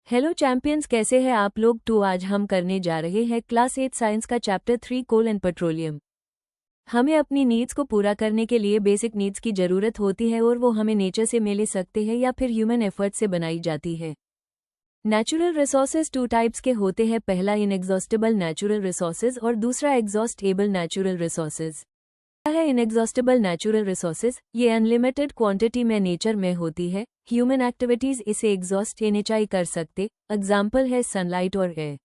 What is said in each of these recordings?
Hello champions, कैसे हैं आप लोग। आज हम करने जा रहे हैं क्लास 8 साइंस का चैप्टर 3 कोल एंड पेट्रोलियम। हमें अपनी नीड्स को पूरा करने के लिए बेसिक नीड्स की ज़रूरत होती है और वो हमें नेचर से मिल सकते हैं या फिर ह्यूमन एफर्ट से बनाई जाती है। नेचुरल रिसोर्सेज 2 टाइप्स के होते हैं, पहला इनएग्जॉस्टेबल नेचुरल रिसोर्सेज और दूसरा एग्जॉस्टेबल नेचुरल रिसोर्सेज। है इनएग्जॉस्टेबल नेचुरल रिसोर्सेज, ये अनलिमिटेड क्वांटिटी में नेचर में होती है। ह्यूमन एक्टिविटीज इसे एग्जॉस्ट नहीं कर सकते, एग्जाम्पल है सनलाइट और एयर।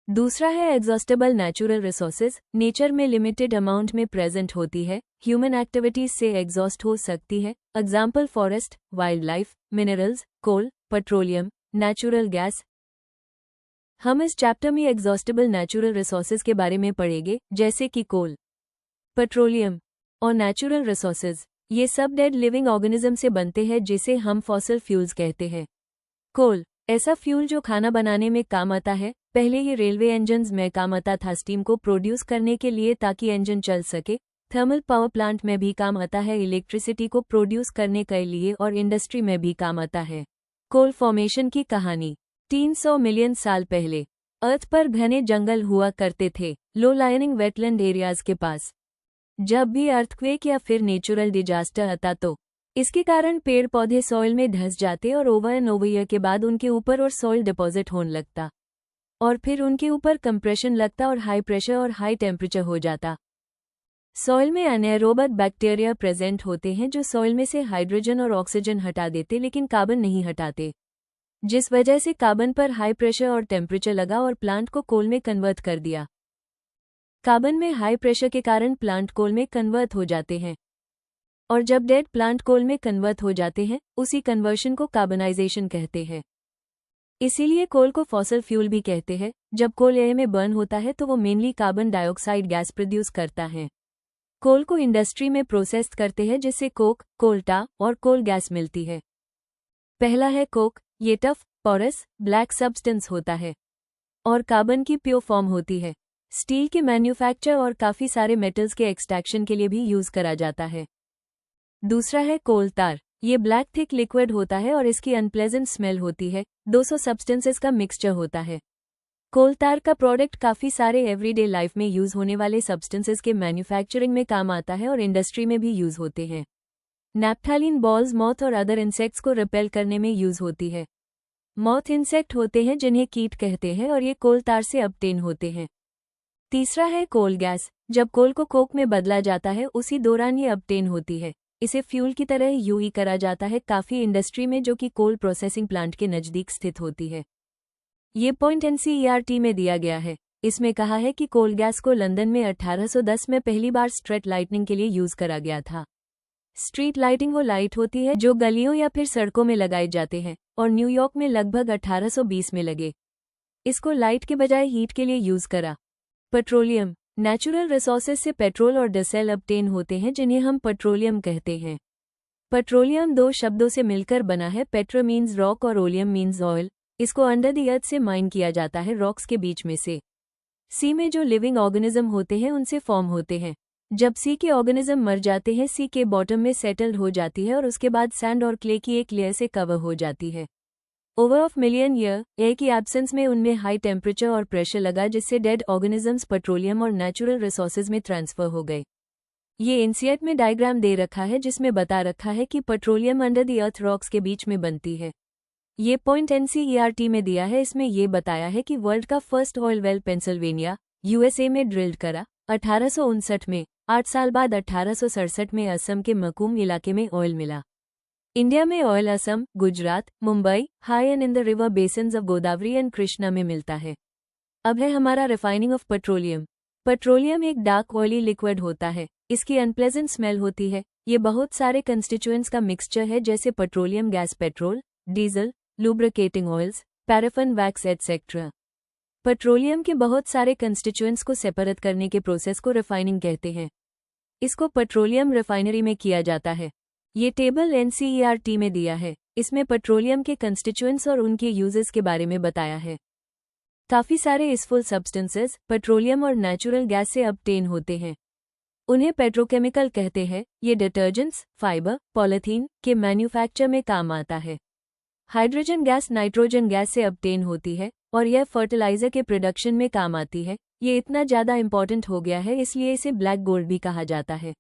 दूसरा है एग्जॉस्टेबल नेचुरल रिसोर्सेज, नेचर में लिमिटेड अमाउंट में प्रेजेंट होती है, ह्यूमन एक्टिविटीज से एग्जॉस्ट हो सकती है, example forest, wild life, minerals, coal, petroleum, natural gas. हम इस चैप्टर में एग्जॉस्टेबल नेचुरल रिसोर्सेज के बारे में पढ़ेंगे, जैसे कि कोल, पेट्रोलियम और नेचुरल रिसोर्सेज। ये सब डेड लिविंग ऑर्गेनिज्म से बनते हैं जिसे हम फॉसिल फ्यूल्स कहते हैं। कोल ऐसा फ्यूल जो खाना बनाने में काम आता है। पहले ये रेलवे इंजन्स में काम आता था स्टीम को प्रोड्यूस करने के लिए ताकि इंजन चल सके। थर्मल पावर प्लांट में भी काम आता है इलेक्ट्रिसिटी को प्रोड्यूस करने के लिए, और इंडस्ट्री में भी काम आता है। कोल फॉर्मेशन की कहानी 300 मिलियन साल पहले अर्थ पर घने जंगल हुआ करते थे, लो लाइनिंग वेटलैंड एरियाज के पास। जब भी अर्थक्वेक या फिर नेचुरल डिजास्टर आता तो इसके कारण पेड़ पौधे सॉइल में धंस जाते और ओवर एंड ओवर ईयर के बाद उनके ऊपर और सॉइल डिपॉजिट होने लगता और फिर उनके ऊपर कंप्रेशन लगता और हाई प्रेशर और हाई टेम्परेचर हो जाता। सॉइल में अनएरोबिक बैक्टीरिया प्रेजेंट होते हैं जो सॉइल में से हाइड्रोजन और ऑक्सीजन हटा देते लेकिन कार्बन नहीं हटाते, जिस वजह से कार्बन पर हाई प्रेशर और टेम्परेचर लगा और प्लांट को कोल में कन्वर्ट कर दिया। कार्बन में हाई प्रेशर के कारण प्लांट कोल में कन्वर्ट हो जाते हैं, और जब डेड प्लांट कोल में कन्वर्ट हो जाते हैं उसी कन्वर्शन को कार्बनाइजेशन कहते हैं। इसीलिए कोल को फॉसिल फ्यूल भी कहते हैं। जब कोल एयर में बर्न होता है तो वो mainly carbon dioxide gas produce करता है। कोल को इंडस्ट्री में प्रोसेस करते हैं जिससे कोक, कोल टा और कोल गैस मिलती है। पहला है कोक, ये टफ, पोरस, ब्लैक सब्सटेंस होता है और कार्बन की प्योर फॉर्म होती है। स्टील के मैन्युफैक्चर और काफ़ी सारे मेटल्स के एक्सट्रैक्शन के लिए भी यूज़ करा जाता है। दूसरा है कोल तार, ये ब्लैक थिक लिक्विड होता है और इसकी अनप्लेजेंट स्मेल होती है। 200 सब्सटेंसेस का मिक्सचर होता है। कोल तार का प्रोडक्ट काफ़ी सारे एवरीडे लाइफ में यूज़ होने वाले सब्सटेंसेस के मैन्युफैक्चरिंग में काम आता है और इंडस्ट्री में भी यूज़ होते हैं। नैप्थालीन बॉल्स मॉथ और अदर इंसेक्ट्स को रिपेल करने में यूज़ होती है। मॉथ इंसेक्ट होते हैं जिन्हें कीट कहते हैं और ये कोल तार से ऑब्टेन होते हैं। तीसरा है कोल गैस, जब कोल को कोक में बदला जाता है उसी दौरान ये ऑब्टेन होती है। इसे फ्यूल की तरह यूज करा जाता है काफ़ी इंडस्ट्री में जो कि कोल प्रोसेसिंग प्लांट के नज़दीक स्थित होती है। ये पॉइंट एनसीईआरटी में दिया गया है। इसमें कहा है कि कोल गैस को लंदन में 1810 में पहली बार स्ट्रीट लाइटिंग के लिए यूज करा गया था। स्ट्रीट लाइटिंग वो लाइट होती है जो गलियों या फिर सड़कों में लगाए जाते हैं और न्यूयॉर्क में लगभग 1820 में लगे। इसको लाइट के बजाय हीट के लिए यूज करा। पेट्रोलियम, नेचुरल रिसोर्सेज से पेट्रोल और डीजल ऑब्टेन होते हैं जिन्हें हम पेट्रोलियम कहते हैं। पेट्रोलियम 2 शब्दों से मिलकर बना है, पेट्रो मीन्स रॉक और ओलियम मीन्स ऑयल। इसको अंडर द अर्थ से माइन किया जाता है, रॉक्स के बीच में से। सी में जो लिविंग ऑर्गेनिज्म होते हैं उनसे फॉर्म होते हैं। जब सी के ऑर्गेनिज्म मर जाते हैं सी के बॉटम में सेटल्ड हो जाती है और उसके बाद सैंड और क्ले की एक लेयर से कवर हो जाती है। Over of million year air की एब्सेंस में उनमें हाई टेम्परेचर और प्रेशर लगा जिससे डेड ऑर्गेनिजम्स पेट्रोलियम और नेचुरल रिसोर्सेज में ट्रांसफर हो गए। ये इंसियट में डायग्राम दे रखा है जिसमें बता रखा है कि petroleum under the earth rocks के बीच में बनती है। ये पॉइंट एनसीईआरटी में दिया है। इसमें ये बताया है कि वर्ल्ड का first oil well Pennsylvania, USA में ड्रिल्ड करा 1859 में। 8 साल बाद 1867 में असम के मकूम इलाके में ऑयल मिला। इंडिया में oil Assam, Gujarat, Mumbai, high and in the river basins of Godavari and Krishna में मिलता है। अब है हमारा रिफाइनिंग ऑफ पेट्रोलियम। पेट्रोलियम एक डार्क ऑयली लिक्विड होता है। इसकी अनप्लेजेंट स्मेल होती है। ये बहुत सारे कंस्टिट्यूएंट्स का मिक्सचर है जैसे petroleum gas, petrol, diesel, lubricating oils, paraffin, wax etcetera. Petroleum के बहुत सारे कंस्टिट्यूएंट्स को सेपरेट करने के प्रोसेस को रिफाइनिंग कहते हैं। इसको पेट्रोलियम रिफाइनरी में किया जाता है। ये टेबल एनसीईआरटी में दिया है। इसमें पेट्रोलियम के कंस्टिट्यूएंट्स और उनके यूजेस के बारे में बताया है। काफ़ी सारे यूजफुल सब्सटेंसेस पेट्रोलियम और नेचुरल गैस से ऑब्टेन होते हैं। उन्हें पेट्रोकेमिकल कहते हैं। ये डिटर्जेंट्स, फाइबर, पॉलीथीन के मैन्युफैक्चर में काम आता है। हाइड्रोजन गैस नाइट्रोजन गैस से ऑब्टेन होती है और यह फर्टिलाइजर के प्रोडक्शन में काम आती है। ये इतना ज़्यादा इंपॉर्टेंट हो गया है, इसलिए इसे ब्लैक गोल्ड भी कहा जाता है।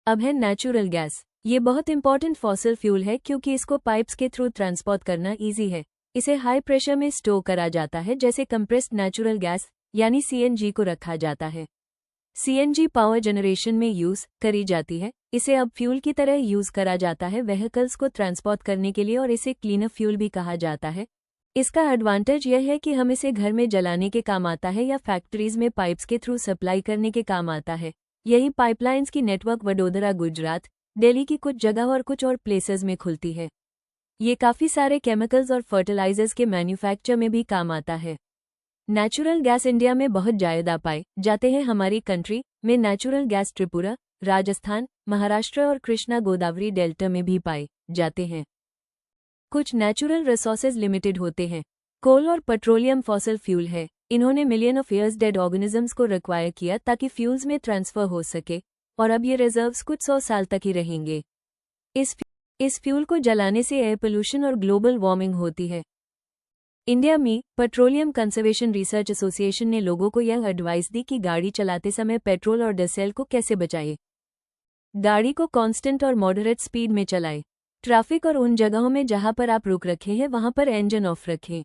अब है नेचुरल गैस। ये बहुत इंपॉर्टेंट फॉसिल फ्यूल है क्योंकि इसको पाइप्स के थ्रू ट्रांसपोर्ट करना ईजी है। इसे हाई प्रेशर में स्टोर करा जाता है, जैसे कंप्रेस्ड नेचुरल गैस यानी सीएनजी को रखा जाता है। सीएनजी पावर जनरेशन में यूज करी जाती है। इसे अब फ्यूल की तरह यूज करा जाता है व्हीकल्स को ट्रांसपोर्ट करने के लिए और इसे क्लीनर फ्यूल भी कहा जाता है। इसका एडवांटेज यह है कि हम इसे घर में जलाने के काम आता है या फैक्ट्रीज में पाइप्स के थ्रू सप्लाई करने के काम आता है। यही पाइपलाइंस की नेटवर्क वडोदरा, गुजरात, दिल्ली की कुछ जगह और कुछ और प्लेसेस में खुलती है। ये काफ़ी सारे केमिकल्स और फर्टिलाइजर्स के मैन्युफैक्चर में भी काम आता है। नेचुरल गैस इंडिया में बहुत ज़्यादा पाए जाते हैं। हमारी कंट्री में नेचुरल गैस त्रिपुरा, राजस्थान, महाराष्ट्र और कृष्णा गोदावरी डेल्टा में भी पाए जाते हैं। कुछ नेचुरल रिसोर्सेज लिमिटेड होते हैं। कोल और पेट्रोलियम फॉसिल फ्यूल है। इन्होंने million of years dead organisms को रिक्वायर किया ताकि फ्यूल्स में ट्रांसफर हो सके और अब ये रिजर्व्स कुछ 100 साल तक ही रहेंगे। इस फ्यूल को जलाने से एयर पोल्यूशन और ग्लोबल वार्मिंग होती है। इंडिया में पेट्रोलियम कंजर्वेशन रिसर्च एसोसिएशन ने लोगों को यह एडवाइस दी कि गाड़ी चलाते समय पेट्रोल और डीजल को कैसे बचाएं। गाड़ी को कांस्टेंट और मॉडरेट स्पीड में चलाएं। ट्रैफिक और उन जगहों में जहां पर आप रुक रखे हैं वहां पर इंजन ऑफ रखें।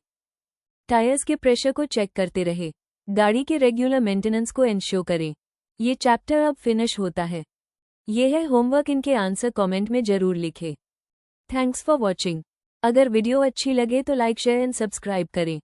टायर्स के प्रेशर को चेक करते रहे। गाड़ी के रेगुलर मेंटेनेंस को इंश्योर करें। ये चैप्टर अब फिनिश होता है। ये है होमवर्क, इनके आंसर कमेंट में जरूर लिखें। Thanks for watching. अगर वीडियो अच्छी लगे तो लाइक, शेयर एंड सब्सक्राइब करें।